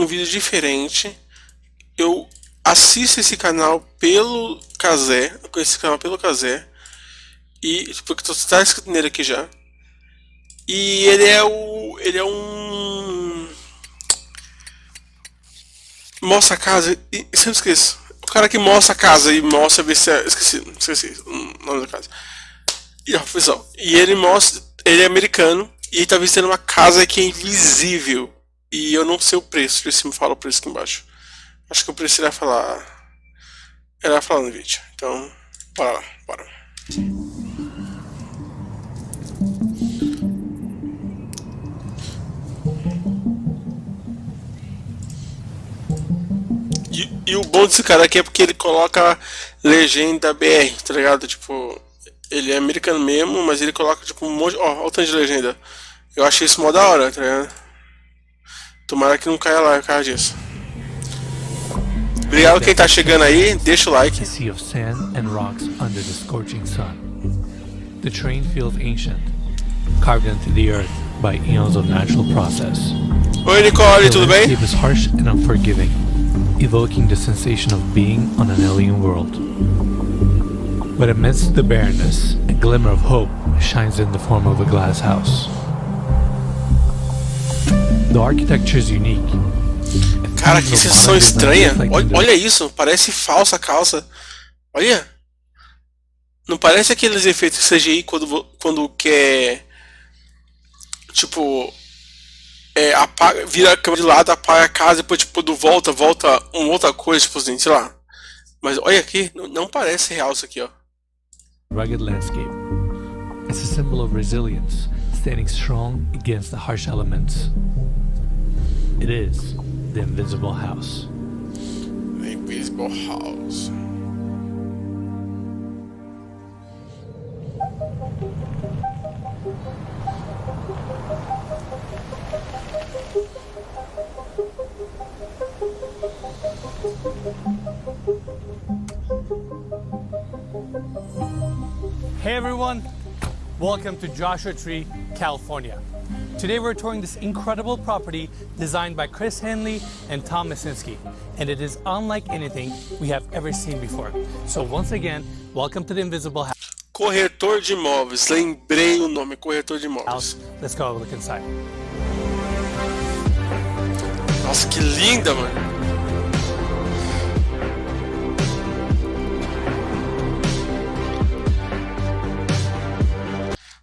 um vídeo diferente. Eu assisto esse canal pelo CASA, conheci esse canal pelo CASA. E porque tá escrito nele aqui já. E ele é um mostra a casa e sempre esqueço. O cara que mostra a casa e mostra ver se esqueci o nome da casa. E ó, pessoal, e ele mostra, ele é americano e tá visitando uma casa que é invisível. E eu não sei o preço, por isso me fala o preço aqui embaixo. Acho que o preço ele vai falar. Ele vai falar no vídeo. Então, bora lá, bora. E o bom desse cara aqui é porque ele coloca legenda BR, tá ligado? Tipo, ele é americano mesmo, mas ele coloca tipo um monte. Ó, o tanto de legenda. Eu achei isso mó da hora, tá ligado? Tomara que não caia lá por causa disso. Obrigado quem tá chegando aí, deixa o like. A sea of sand and rocks under the scorching sun. The terrain feels ancient, carved into the earth by eons of natural process. Oi Nicole, tudo bem? The landscape is harsh and unforgiving, evoking the sensation of being on an alien world. But amidst the barrenness, a glimmer of hope shines in the form of a glass house. The architecture is unique. Cara, que sensação estranha. Olha isso, parece falsa a calça. Olha. Não parece aqueles efeitos CGI quando quer. Tipo. Apaga, vira a câmera de lado, apaga a casa, depois tipo, volta uma outra coisa, tipo assim, sei lá. Mas olha aqui, não parece real isso aqui, ó. Rugged landscape. It's a symbol of resilience, standing strong against the harsh elements. It is the invisible house. The invisible house. Hey everyone, welcome to Joshua Tree, California. Today we're touring this incredible property designed by Chris Henley and Tom Masinski, and it is unlike anything we have ever seen before. So once again, welcome to the Invisible House. Corretor de imóveis, lembrei o nome, corretor de imóveis. Let's go have a look inside. Nossa, que linda, mano.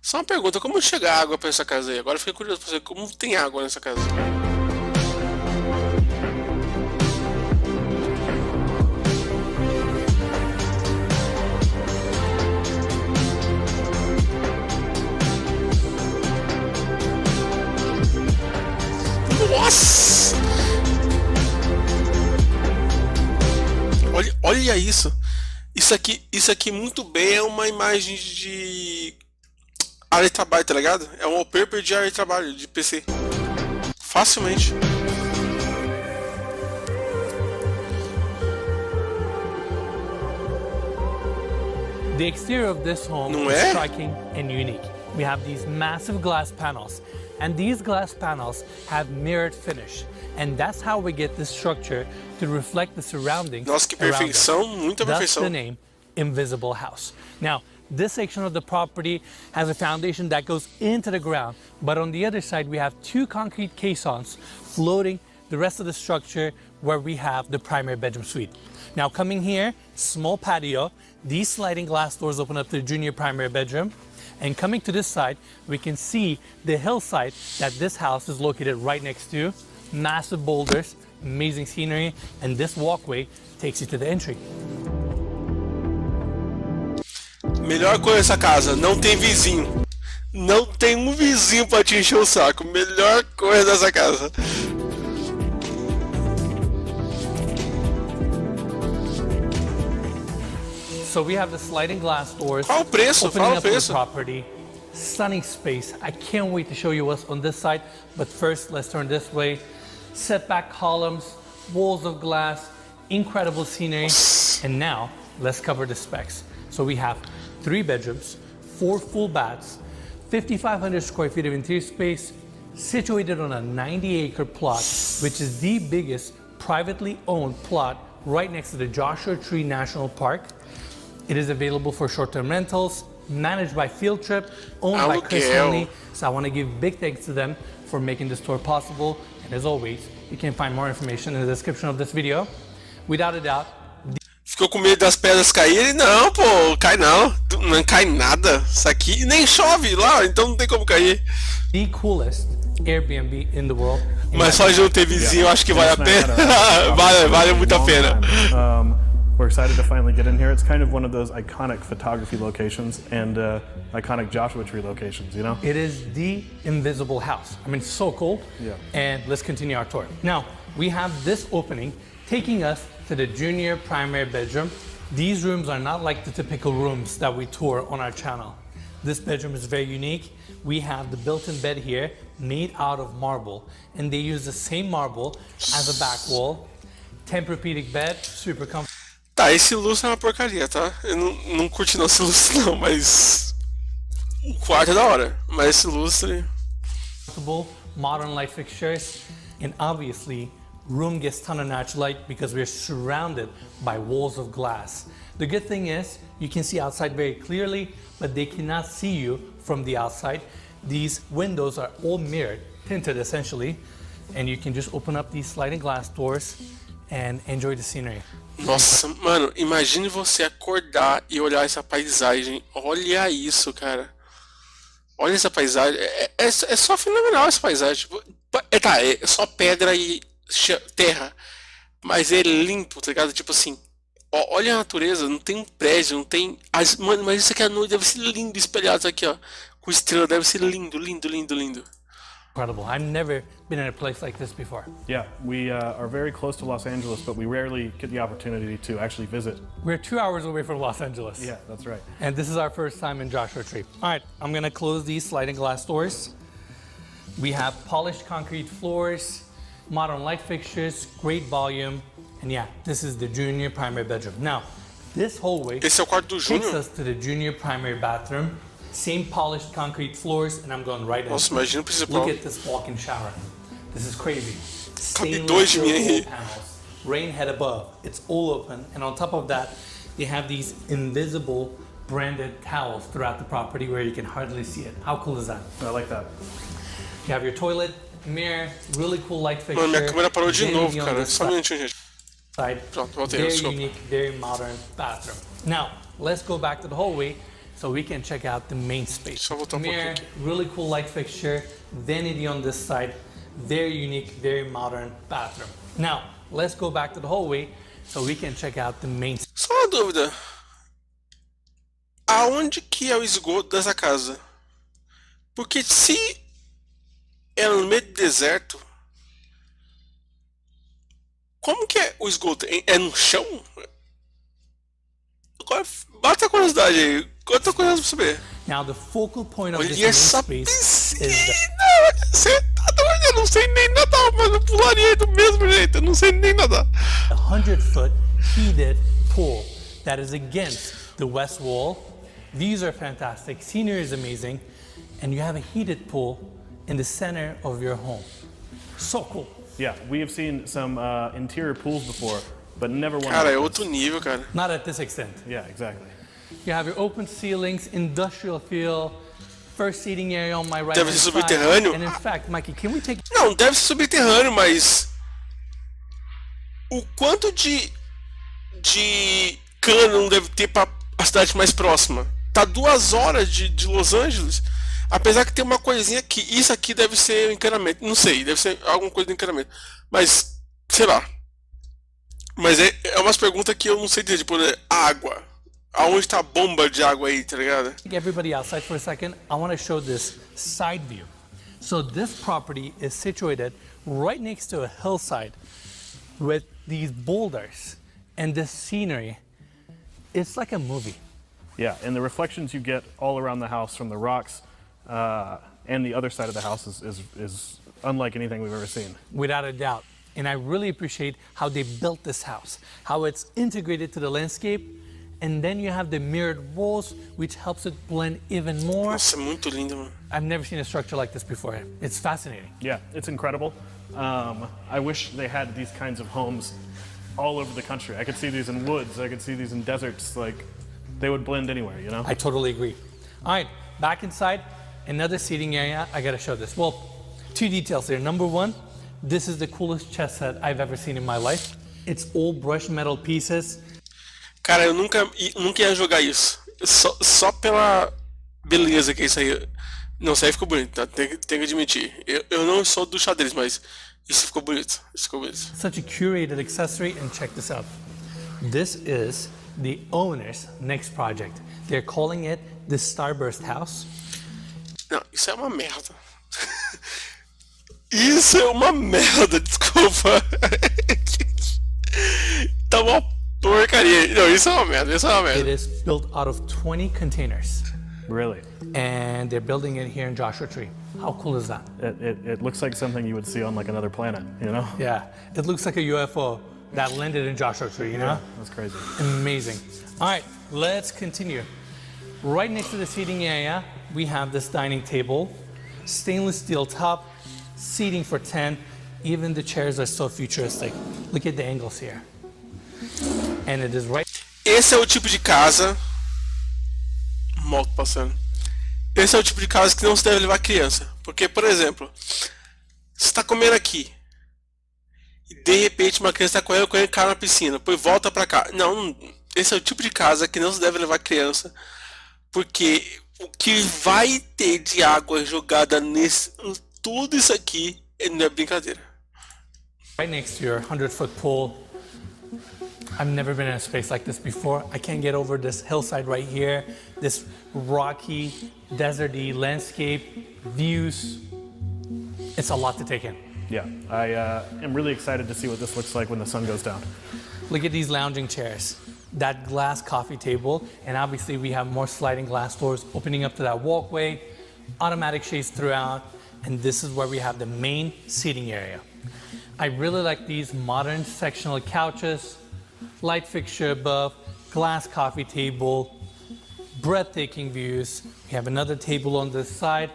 Só uma pergunta, como chega água pra essa casa aí? Agora eu fiquei curioso pra saber como tem água nessa casa. Nossa! Olha isso! Isso aqui muito bem é uma imagem de área de trabalho, tá ligado? É um wallpaper de área de trabalho, de PC. Facilmente. The exterior of this home Não is é? striking and unique. We have these massive glass panels, and these glass panels have mirrored finish. And that's how we get this structure to reflect the surroundings. Nossa, que around us. perfeição, muita That's perfeição. the name, Invisible House. Now, this section of the property has a foundation that goes into the ground, but on the other side we have two concrete caissons floating the rest of the structure where we have the primary bedroom suite. Now coming here, small patio, these sliding glass doors open up to the junior primary bedroom, and coming to this side, we can see the hillside that this house is located right next to, massive boulders, amazing scenery, and this walkway takes you to the entry. Melhor coisa dessa casa, não tem vizinho. Não tem um vizinho pra te encher o saco. Melhor coisa dessa casa. So we have the sliding glass doors. Qual o preço? Opening Fala o up the preço. property. Stunning space. I can't wait to show you what's on this side. But first, let's turn this way. Setback columns, walls of glass, incredible scenery. And now, let's cover the specs. So we have 3 bedrooms, 4 full baths, 5,500 square feet of interior space, situated on a 90-acre plot, which is the biggest privately owned plot right next to the Joshua Tree National Park. It is available for short-term rentals, managed by Field Trip, owned by Chris Henley. So I want to give big thanks to them for making this tour possible. And as always, you can find more information in the description of this video. Without a doubt, ficou com medo das pedras caírem? Não, pô, cai não. Não cai nada. Isso aqui nem chove lá, então não tem como cair. The coolest Airbnb in the world. Mas só de não ter vizinho, eu acho que vale a pena. vale muito a pena. We're excited to finally get in here. It's kind of one of those iconic photography locations and iconic Joshua Tree locations, you know? It is the invisible house. I mean, it's so cool. Yeah. And let's continue our tour. Now, we have this opening taking us to the junior primary bedroom. These rooms are not like the typical rooms that we tour on our channel. This bedroom is very unique. We have the built-in bed here made out of marble, and they use the same marble as a back wall. Tempur-Pedic bed, super comfortable. Tá, esse lustre é uma porcaria, tá? Eu não curti não esse lustre não, mas o quarto é da hora, mas esse lustre... Modern light fixtures, and obviously room gets ton of natural light because we're surrounded by walls of glass. The good thing is you can see outside very clearly, but they cannot see you from the outside. These windows are all mirrored, tinted essentially, and you can just open up these sliding glass doors and enjoy the scenery. Nossa, mano, imagine você acordar e olhar essa paisagem. Olha isso, cara. Olha essa paisagem. É só fenomenal essa paisagem. Tipo, é só pedra e terra. Mas é limpo, tá ligado? Tipo assim, olha a natureza, não tem um prédio, não tem... Mano, mas isso aqui à noite deve ser lindo, espelhado aqui, ó. Com estrela, deve ser lindo, lindo, lindo, lindo. Incredible. I've never been in a place like this before. Yeah, we are very close to Los Angeles, but we rarely get the opportunity to actually visit. We're 2 hours away from Los Angeles. Yeah, that's right. And this is our first time in Joshua Tree. All right, I'm gonna close these sliding glass doors. We have polished concrete floors, modern light fixtures, great volume, and yeah, this is the junior primary bedroom. Now, this hallway Esse é o quarto do takes Júnior? us to the junior primary bathroom. Same polished concrete floors, and I'm going right in. Nossa, imagina o principal. Look at this walk-in shower. This is crazy. Cabe dois de mim aí. Panels, rain head above. It's all open, and on top of that, they have these invisible branded towels throughout the property where you can hardly see it. How cool is that? I like that. You have your toilet, mirror, really cool light fixture. Mano, minha câmera parou de Very novo, on cara. this Só um minutinho, gente. side. Pronto, voltei, Very desculpa. unique, very modern bathroom. Now, let's go back to the hallway so we can check out the main space. Só voltar Mirror, pouquinho. really cool light fixture, vanity on this side, very unique, very modern bathroom. Now, let's go back to the hallway so we can check out the main space. Só uma dúvida. Aonde que é o esgoto dessa casa? Porque se é no meio do deserto, como que é o esgoto? É no chão? Agora, bata a curiosidade aí. Quanta coisa pra saber. Now, the focal point of this Olha main essa space piscina! is Você tá doido? Eu não sei nem nadar, mas eu pularia do mesmo jeito. Eu não sei nem nadar. the 100-foot heated pool that is against the west wall. Views are fantastic, scenery is amazing, and you have a heated pool in the center of your home. So cool. Yeah, we have seen some interior pools before, but never one Cara, like é this. outro nível, cara. Not at this extent. Yeah, exactly. You have your open ceilings, industrial feel, first seating area on my right Deve hand ser side. subterrâneo. And in fact, Mikey, can we take Não, deve ser subterrâneo, mas o quanto de cano não deve ter para a cidade mais próxima? Tá 2 horas de Los Angeles, apesar que tem uma coisinha aqui. Isso aqui deve ser encanamento, não sei, deve ser alguma coisa de encanamento, mas sei lá. Mas é umas perguntas que eu não sei dizer, tipo, água. Aonde tá a bomba de água aí, tá ligado? everybody outside for a second? I want to show this side view. So this property is situated right next to a hillside with these boulders and this scenery. It's like a movie. Yeah, and the reflections you get all around the house from the rocks and the other side of the house is unlike anything we've ever seen. Without a doubt. And I really appreciate how they built this house, how it's integrated to the landscape, And then you have the mirrored walls, which helps it blend even more. Nossa, muito lindo, mano. I've never seen a structure like this before. It's fascinating. Yeah, it's incredible. I wish they had these kinds of homes all over the country. I could see these in woods. I could see these in deserts. Like, they would blend anywhere, you know? I totally agree. All right, back inside, another seating area. I gotta show this. Well, two details here. Number one, this is the coolest chess set I've ever seen in my life. It's all brushed metal pieces. Cara, eu nunca ia jogar isso. Só pela beleza que é isso aí. Não, isso aí ficou bonito, tá? Tem que admitir. Eu não sou do xadrez, mas isso ficou bonito. Isso ficou bonito. Such a curated accessory, and check this out. This is the owner's next project. They're calling it the Starburst House. Não, isso é uma merda. Isso é uma merda, desculpa. Tá uma porcaria. Não, isso é uma merda, isso é uma It merda. is built out of 20 containers. Really? And they're building it here in Joshua Tree. How cool is that? It looks like something you would see on like another planet, you know? Yeah, it looks like a UFO that landed in Joshua Tree, you know? That's crazy. Amazing. All right, let's continue. Right next to the seating area, we have this dining table, stainless steel top, seating for 10. Even the chairs are so futuristic. Look at the angles here. And it is right. Esse é o tipo de casa. Moto passando. Esse é o tipo de casa que não se deve levar criança. Porque, por exemplo, você está comendo aqui e de repente uma criança está correndo cai na piscina, depois volta pra cá. Não, esse é o tipo de casa que não se deve levar criança. Porque o que vai ter de água jogada nesse. Tudo isso aqui não é brincadeira. Right next to your 100-foot pool. I've never been in a space like this before. I can't get over this hillside right here, this rocky, deserty landscape, views. It's a lot to take in. Yeah, I am really excited to see what this looks like when the sun goes down. Look at these lounging chairs, that glass coffee table, and obviously we have more sliding glass doors opening up to that walkway, automatic shades throughout, and this is where we have the main seating area. I really like these modern sectional couches, light fixture above, glass coffee table, breathtaking views. We have another table on this side,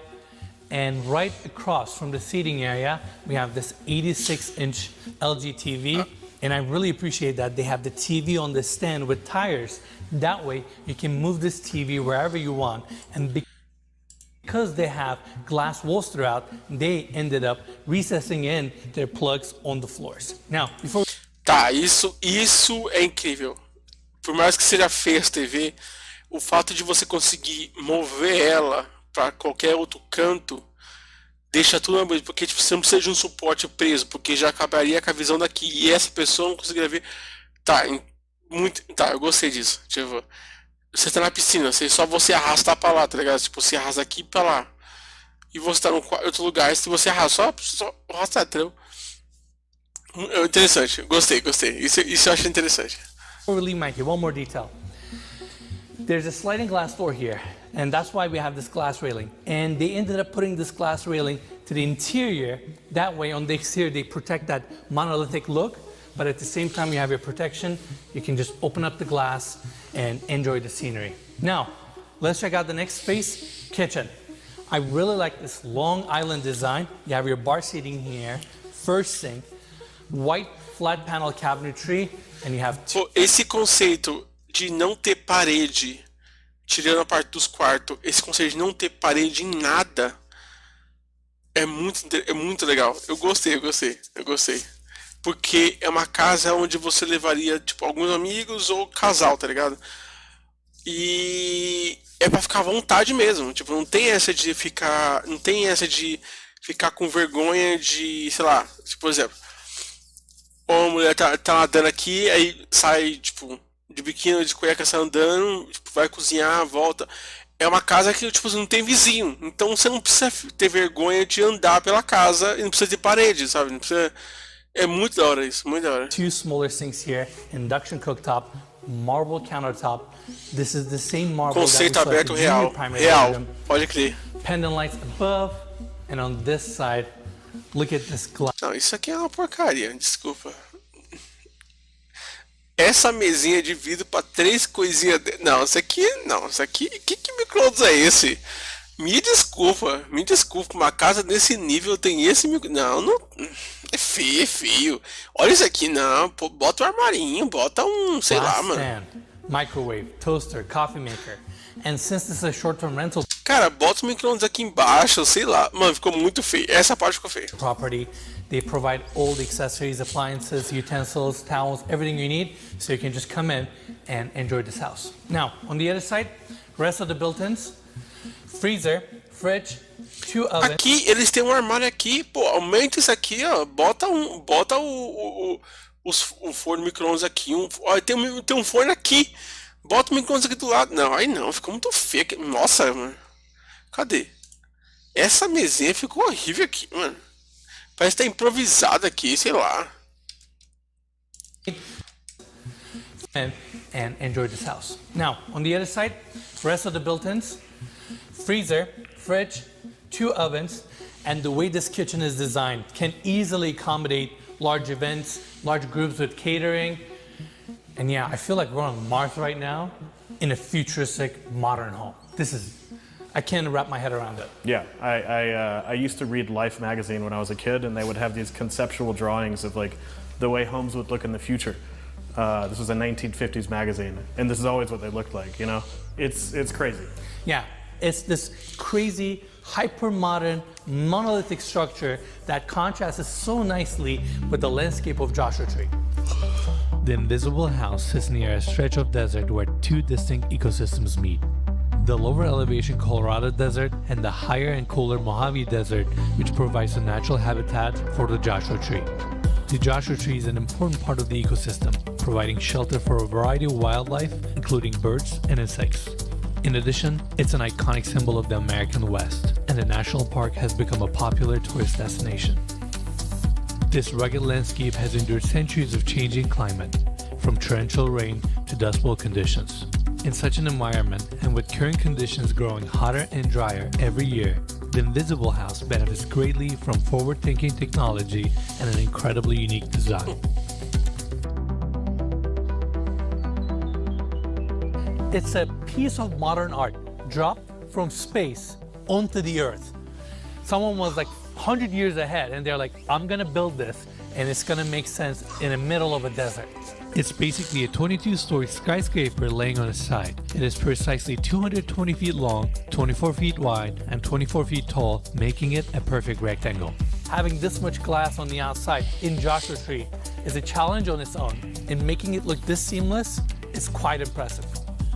and right across from the seating area, we have this 86-inch LG TV, and I really appreciate that they have the TV on the stand with tires. That way, you can move this TV wherever you want, and because they have glass walls throughout, they ended up recessing in their plugs on the floors. Now, before Tá, isso é incrível. Por mais que seja feia essa TV, o fato de você conseguir mover ela para qualquer outro canto deixa tudo mais bonito, porque tipo, você não precisa de um suporte preso, porque já acabaria com a visão daqui e essa pessoa não conseguiria ver. Tá, eu gostei disso. Tipo, você tá na piscina, só você arrastar pra lá, tá ligado? Tipo, você arrasta aqui pra lá. E você tá em outro lugar, se você arrasta, só arrastar, entendeu? Interessante, gostei. Isso eu acho interessante. we leave Mikey, one more detail. There's a sliding glass door here, and that's why we have this glass railing. And they ended up putting this glass railing to the interior. That way, on the exterior, they protect that monolithic look. But at the same time, you have your protection. You can just open up the glass and enjoy the scenery. Now, let's check out the next space, kitchen. I really like this Long Island design. You have your bar seating here, first sink, white flat panel cabinetry, and you have two. Pô, esse conceito de não ter parede, tirando a parte dos quartos, esse conceito de não ter parede em nada, é muito legal. Eu gostei. Porque é uma casa onde você levaria, tipo, alguns amigos ou casal, tá ligado? E é pra ficar à vontade mesmo. Tipo, não tem essa de ficar com vergonha de, sei lá, tipo, por exemplo, uma mulher tá nadando aqui, aí sai, tipo, de biquíni, de cueca, sai andando, tipo, vai cozinhar, volta. É uma casa que, tipo, não tem vizinho. Então você não precisa ter vergonha de andar pela casa e não precisa de parede, sabe? Não precisa. É muito da hora isso, muito da hora. Two smaller sinks here, induction cooktop, marble countertop. This is the same marble Conceito that we aberto saw at the junior real, primary real, bedroom. pode crer. Pendant lights above, and on this side, look at this glass. Não, isso aqui é uma porcaria, desculpa. Essa mesinha de vidro pra 3 coisinhas. Não, isso aqui. Não, isso aqui. Que micro-ondas é esse? Me desculpa, uma casa desse nível tem esse micro. Não, não. É feio, é feio. Olha isso aqui, não. Pô, bota um armarinho, bota um. Sei lá, mano. Stand, microwave, toaster, coffee maker. And since this is a short-term rental Cara, bota o micro-ondas aqui embaixo, sei lá. Mano, ficou muito feio. Essa parte ficou feia. property, they provide all the accessories, appliances, utensils, towels, everything you need, so you can just come in and enjoy this house. Now, on the other side, rest of the built-ins, freezer, fridge, 2 ovens. Aqui eles têm um armário aqui, pô, aumenta isso aqui, ó. Bota o forno micro-ondas aqui. Ó, tem um forno aqui. Bota o micro-ondas aqui do lado. Não, aí não, ficou muito feio aqui. Nossa, mano. Cadê? Essa mesinha ficou horrível aqui, mano. Parece que tá improvisado aqui, sei lá. And enjoy this house. Now, on the other side, rest of the built-ins, freezer, fridge, 2 ovens, and the way this kitchen is designed can easily accommodate large events, large groups with catering. And yeah, I feel like we're on Mars right now in a futuristic modern home. I can't wrap my head around it. Yeah, I used to read Life magazine when I was a kid, and they would have these conceptual drawings of like the way homes would look in the future. This was a 1950s magazine, and this is always what they looked like. You know, it's crazy. Yeah, it's this crazy, hyper-modern, monolithic structure that contrasts so nicely with the landscape of Joshua Tree. The invisible house sits near a stretch of desert where 2 distinct ecosystems meet. The lower elevation Colorado Desert and the higher and cooler Mojave Desert, which provides a natural habitat for the Joshua Tree. The Joshua Tree is an important part of the ecosystem, providing shelter for a variety of wildlife, including birds and insects. In addition, it's an iconic symbol of the American West, and the national park has become a popular tourist destination. This rugged landscape has endured centuries of changing climate, from torrential rain to dust bowl conditions. In such an environment, and with current conditions growing hotter and drier every year, the Invisible House benefits greatly from forward-thinking technology and an incredibly unique design. It's a piece of modern art dropped from space onto the earth. Someone was like 100 years ahead and they're like, I'm gonna build this and it's gonna make sense in the middle of a desert. It's basically a 22-story skyscraper laying on its side. It is precisely 220 feet long, 24 feet wide, and 24 feet tall, making it a perfect rectangle. Having this much glass on the outside in Joshua Tree is a challenge on its own, and making it look this seamless is quite impressive.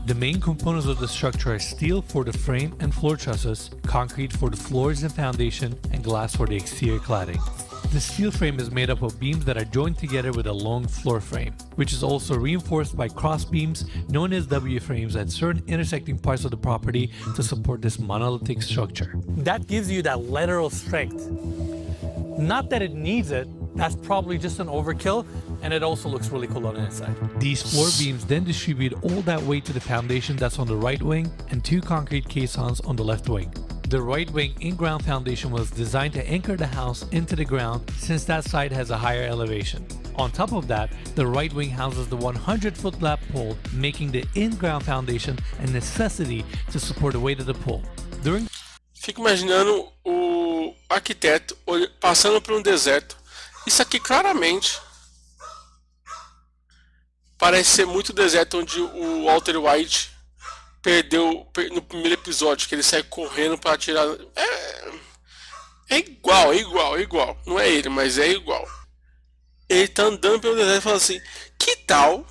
The main components of the structure are steel for the frame and floor trusses, concrete for the floors and foundation, and glass for the exterior cladding. The steel frame is made up of beams that are joined together with a long floor frame, which is also reinforced by cross beams known as W-frames at certain intersecting parts of the property to support this monolithic structure. That gives you that lateral strength. Not that it needs it, that's probably just an overkill, and it also looks really cool on the inside. These floor beams then distribute all that weight to the foundation that's on the right wing and 2 concrete caissons on the left wing. The right wing in-ground foundation was designed to anchor the house into the ground since that side has a higher elevation. On top of that, the right wing houses the 100-foot lap pole, making the in-ground foundation a necessity to support the weight of the pole. Fico imaginando o arquiteto passando por um deserto. Isso aqui claramente parece ser muito deserto onde o Walter White perdeu no primeiro episódio, que ele sai correndo para atirar. É igual. Não é ele, mas é igual. Ele tá andando pelo deserto e fala assim: que tal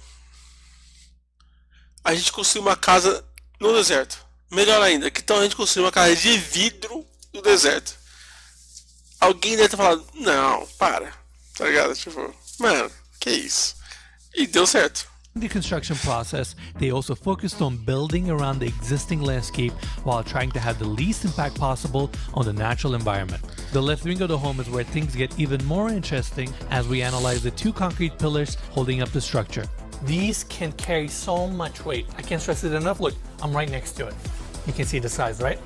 a gente construir uma casa no deserto? Melhor ainda, que tal a gente construir uma casa de vidro no deserto? Alguém deve ter falado: não, para, tá ligado? Tipo, mano, que isso? E deu certo. In the construction process, they also focused on building around the existing landscape while trying to have the least impact possible on the natural environment. The left wing of the home is where things get even more interesting as we analyze the 2 concrete pillars holding up the structure. These can carry so much weight. I can't stress it enough. Look, I'm right next to it. You can see the size, right?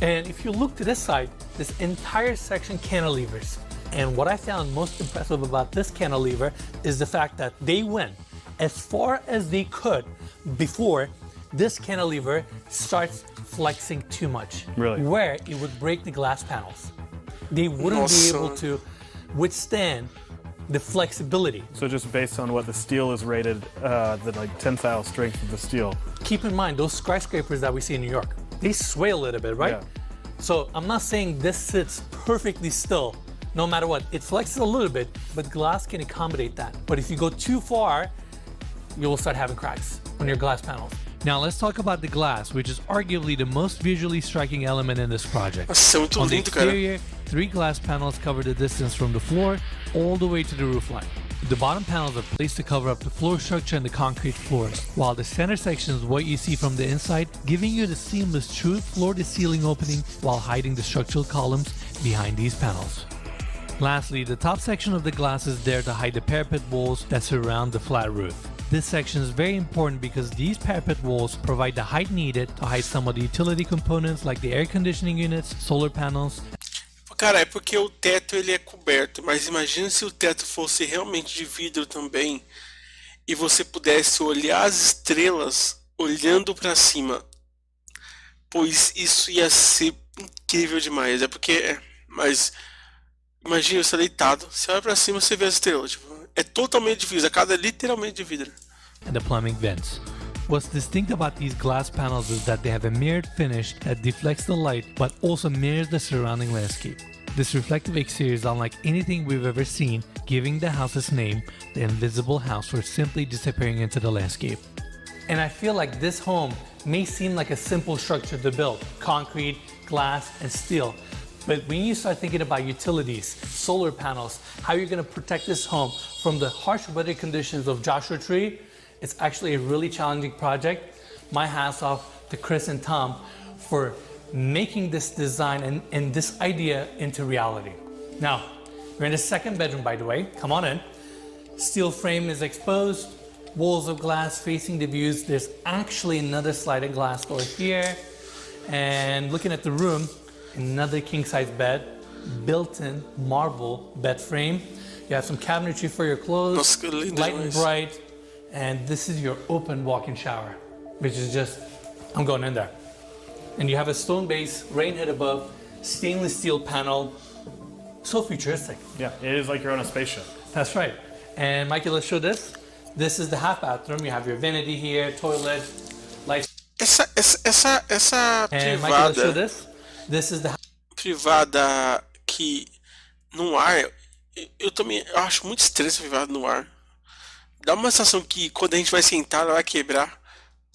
And if you look to this side, this entire section cantilevers. And what I found most impressive about this cantilever is the fact that they went as far as they could before this cantilever starts flexing too much. Really? Where it would break the glass panels. They wouldn't be able to withstand the flexibility. So just based on what the steel is rated, the like tensile strength of the steel. Keep in mind, those skyscrapers that we see in New York, they sway a little bit, right? Yeah. So I'm not saying this sits perfectly still, no matter what. It flexes a little bit, but glass can accommodate that. But if you go too far, you will start having cracks on your glass panels. Now let's talk about the glass, which is arguably the most visually striking element in this project. Nossa, é muito On the lindo, cara. exterior, 3 glass panels cover the distance from the floor all the way to the roof line. The bottom panels are placed to cover up the floor structure and the concrete floors, while the center section is what you see from the inside, giving you the seamless true floor-to-ceiling opening while hiding the structural columns behind these panels. Lastly, the top section of the glass is there to hide the parapet walls that surround the flat roof. This section is very important because these parapet walls provide the height needed to hide some of the utility components like the air conditioning units, solar panels. Cara, é porque o teto ele é coberto, mas imagina se o teto fosse realmente de vidro também e você pudesse olhar as estrelas olhando para cima. Pois isso ia ser incrível demais. É porque, mas imagina você deitado, você olha para cima, você vê as estrelas, tipo, é totalmente de vidro, a casa é literalmente de vidro. And the plumbing vents. What's distinct about these glass panels is that they have a mirrored finish that deflects the light but also mirrors the surrounding landscape. This reflective exterior is unlike anything we've ever seen, giving the house its name, the invisible house, for simply disappearing into the landscape. And I feel like this home may seem like a simple structure to build, concrete, glass, and steel. But when you start thinking about utilities, solar panels, how you're gonna protect this home from the harsh weather conditions of Joshua Tree, it's actually a really challenging project. My hats off to Chris and Tom for making this design and this idea into reality. Now, we're in the second bedroom, by the way. Come on in. Steel frame is exposed, walls of glass facing the views. There's actually another sliding glass door here. And looking at the room, another king-size bed, built-in marble bed frame. You have some cabinetry for your clothes, Nossa, que lindo light and demais. bright. And this is your open walk-in shower, which is just, I'm going in there. And you have a stone base, rain head above, stainless steel panel. So futuristic. Yeah, it is like you're on a spaceship. That's right. And Mikey, let's show this. This is the half bathroom. You have your vanity here, toilet, light. Essa And Mikey, let's show privada, this. This is the privada que no ar, eu também eu acho muito estranho essa privada no ar. Dá uma sensação que quando a gente vai sentar ela vai quebrar.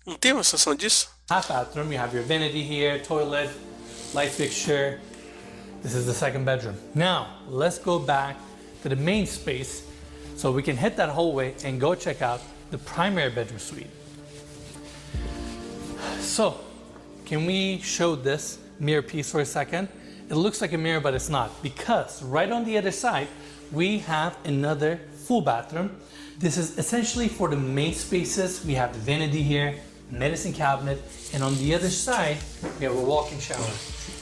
Não tem uma sensação disso? half bathroom. You have your vanity here, toilet, light fixture. This is the second bedroom. Now, let's go back to the main space so we can hit that hallway and go check out the primary bedroom suite. So, can we show this mirror piece for a second? It looks like a mirror, but it's not, because right on the other side, we have another full bathroom. This is essentially for the main spaces. We have the vanity here, medicine cabinet, and on the other side, we have a walk-in shower.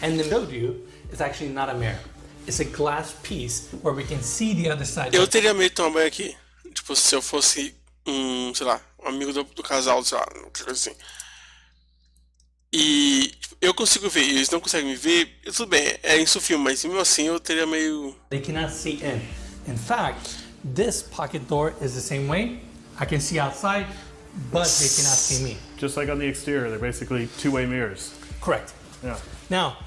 And the showed you is actually not a mirror. It's a glass piece where we can see the other side. Eu teria medo de tomar banho aqui. Tipo, se eu fosse sei lá, um amigo do casal, sei lá, qualquer coisa assim. E tipo, eu consigo ver, eles não conseguem me ver, tudo bem, é isso o filme, mas mesmo assim eu teria meio... They cannot see in. In fact, this pocket door is the same way. I can see outside, but they cannot see me. Just like on the exterior, they're basically two-way mirrors. Correct. Yeah. Now,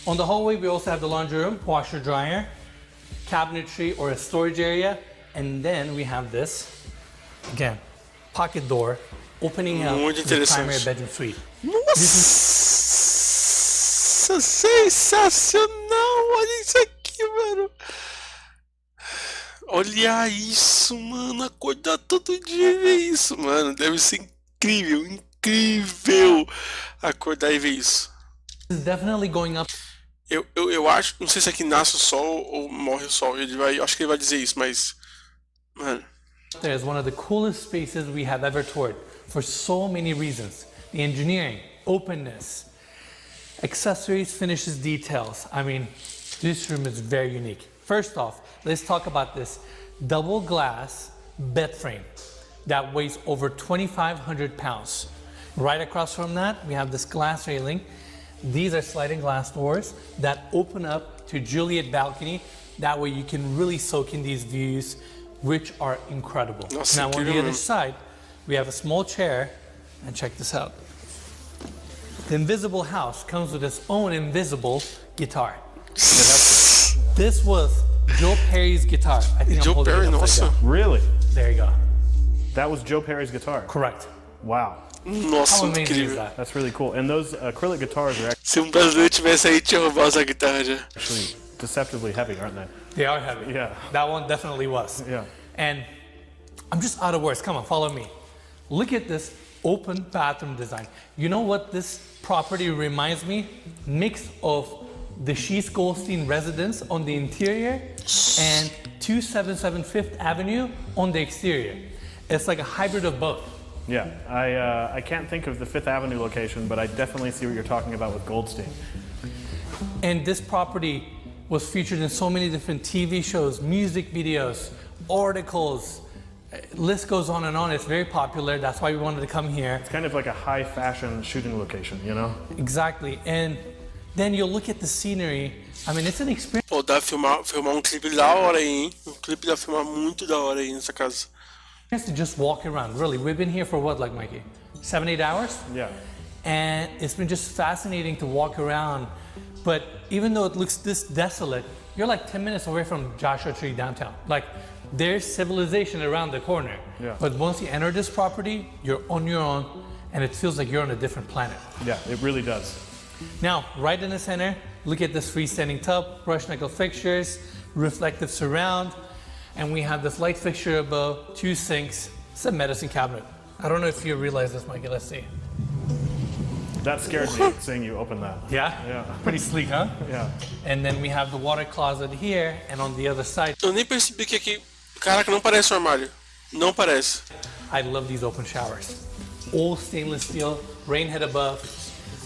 on the hallway, we also have the laundry room, washer, dryer, cabinetry or a storage area, and then we have this, again, pocket door opening up Muito to the interessante. primary bedroom suite. Nossa, sensacional! Olha isso aqui, mano! Olha isso, mano! Acordar todo dia e ver isso, mano! Deve ser incrível, incrível! Acordar e ver isso. This is definitely going up. Eu acho, não sei se aqui nasce o sol ou morre o sol. Eu acho que ele vai dizer isso, mas... Mano... There is one of the coolest spaces we have ever toured for so many reasons. The engineering, openness, accessories, finishes, details. I mean, this room is very unique. First off, let's talk about this double glass bed frame. that weighs over 2,500 pounds. Right across from that, we have this glass railing. These are sliding glass doors that open up to Juliet balcony. That way you can really soak in these views, which are incredible. Nossa, now on the incrível, other mano. side, we have a small chair, and check this out. The Invisible House comes with its own invisible guitar. This was Joe Perry's guitar. I think Joe I'm holding Perry, it upside nossa. down. Really? There you go. That was Joe Perry's guitar. Correct. Wow. Nossa, How muito amazing is incrível. that? That's really cool. And those acrylic guitars are Se brasileiro tivesse aí, tinha roubado essa guitarra já. actually deceptively heavy, aren't they? They are heavy. Yeah. That one definitely was. Yeah. And I'm just out of words. Come on, follow me. Look at this open bathroom design. You know what this property reminds me? Mix of the Shees Goldstein residence on the interior and 277 Fifth Avenue on the exterior. It's like a hybrid of both. Yeah. I can't think of the Fifth Avenue location, but I definitely see what you're talking about with Goldstein. And this property was featured in so many different TV shows, music videos, articles. List goes on and on. It's very popular. That's why we wanted to come here. It's kind of like a high fashion shooting location, you know? Exactly. And then you'll look at the scenery. I mean, it's an experience Pô, dá pra filmar um clipe da hora aí, hein? Um clipe dá pra filmar muito da hora aí nessa casa. to just walk around. Really, we've been here for what, like Mikey? 7, 8 hours? Yeah. And it's been just fascinating to walk around. But even though it looks this desolate, you're like 10 minutes away from Joshua Tree downtown. Like, there's civilization around the corner. Yeah. But once you enter this property, you're on your own, and it feels like you're on a different planet. Yeah, it really does. Now, right in the center, look at this freestanding tub, brushed nickel fixtures, reflective surround, and we have this light fixture above, 2 sinks. It's a medicine cabinet. I don't know if you realize this, Mikey. Let's see. That scared me seeing you open that. Yeah? Yeah. Pretty sleek, huh? Yeah. And then we have the water closet here, and on the other side, Eu nem percebi que aqui. Caraca, não parece um armário. Não parece. I love these open showers. All stainless steel, rain head above.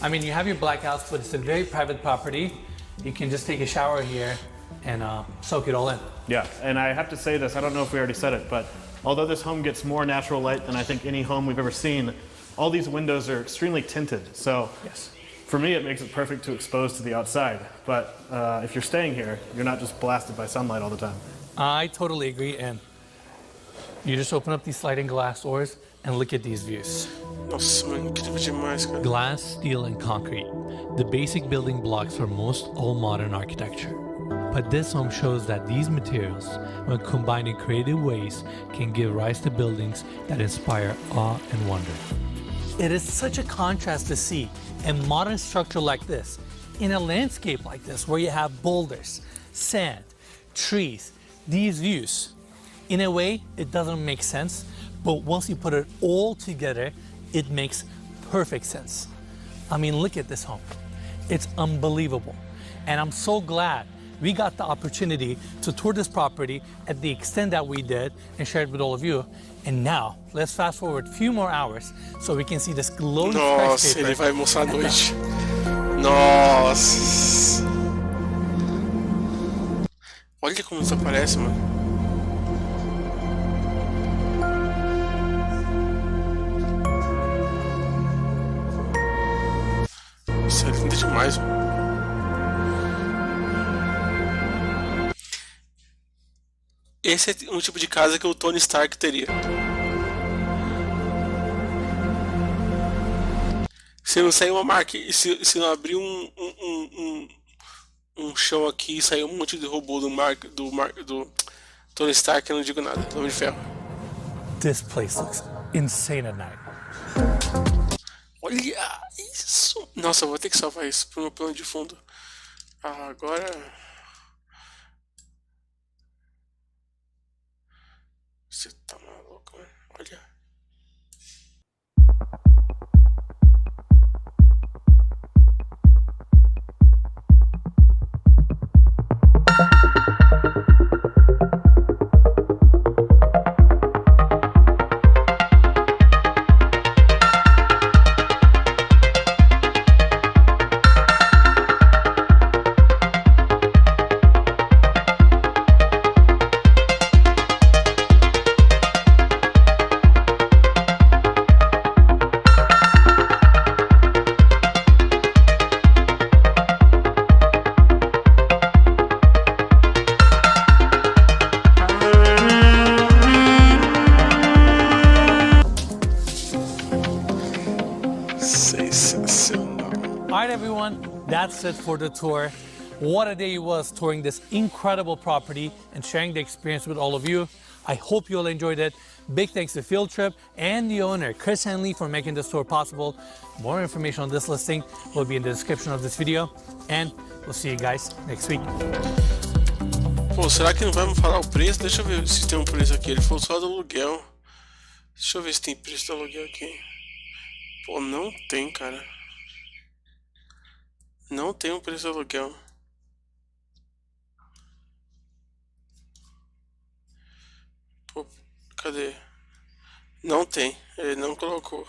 I mean, you have your blackouts, but it's a very private property. You can just take a shower here and soak it all in. Yeah, and I have to say this, I don't know if we already said it, but although this home gets more natural light than I think any home we've ever seen, all these windows are extremely tinted. So Yes. for me, it makes it perfect to expose to the outside. But if you're staying here, you're not just blasted by sunlight all the time. I totally agree, and you just open up these sliding glass doors and look at these views. Nossa, mano, incrível demais, cara. Glass, steel, and concrete, the basic building blocks for most all modern architecture. But this home shows that these materials, when combined in creative ways, can give rise to buildings that inspire awe and wonder. It is such a contrast to see a modern structure like this in a landscape like this, where you have boulders, sand, trees, these views. In a way, it doesn't make sense, but once you put it all together, it makes perfect sense. I mean, look at this home. It's unbelievable. And I'm so glad we got the opportunity to tour this property at the extent that we did and share it with all of you. And now, let's fast forward a few more hours so we can see this glowing Nossa, skyscraper. ele vai mostrar à noite. Nossa. Olha como desaparece, mano. Isso é lindo demais, mano. Esse é um tipo de casa que o Tony Stark teria. Se não sair uma marca, se não abrir um chão aqui e sair um monte de robô do Tony Stark, eu não digo nada. Homem de Ferro. This place looks insane at night. Olha isso! Nossa, eu vou ter que salvar isso pro meu plano de fundo. Agora. Você tá maluco, mano? Olha. Alright everyone, that's it for the tour. What a day it was touring this incredible property and sharing the experience with all of you. I hope you all enjoyed it. Big thanks to Field Trip and the owner, Chris Henley, for making this tour possible. More information on this listing will be in the description of this video. And we'll see you guys next week. Pô, será que não vai me falar o preço? Deixa eu ver se tem um preço aqui. Ele falou só do aluguel. Deixa eu ver se tem preço do aluguel aqui. Pô, não tem, cara. Não tem um preço do aluguel. Pô, cadê? Não tem, ele não colocou.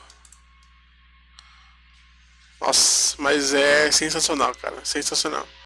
Nossa, mas é sensacional, cara, sensacional.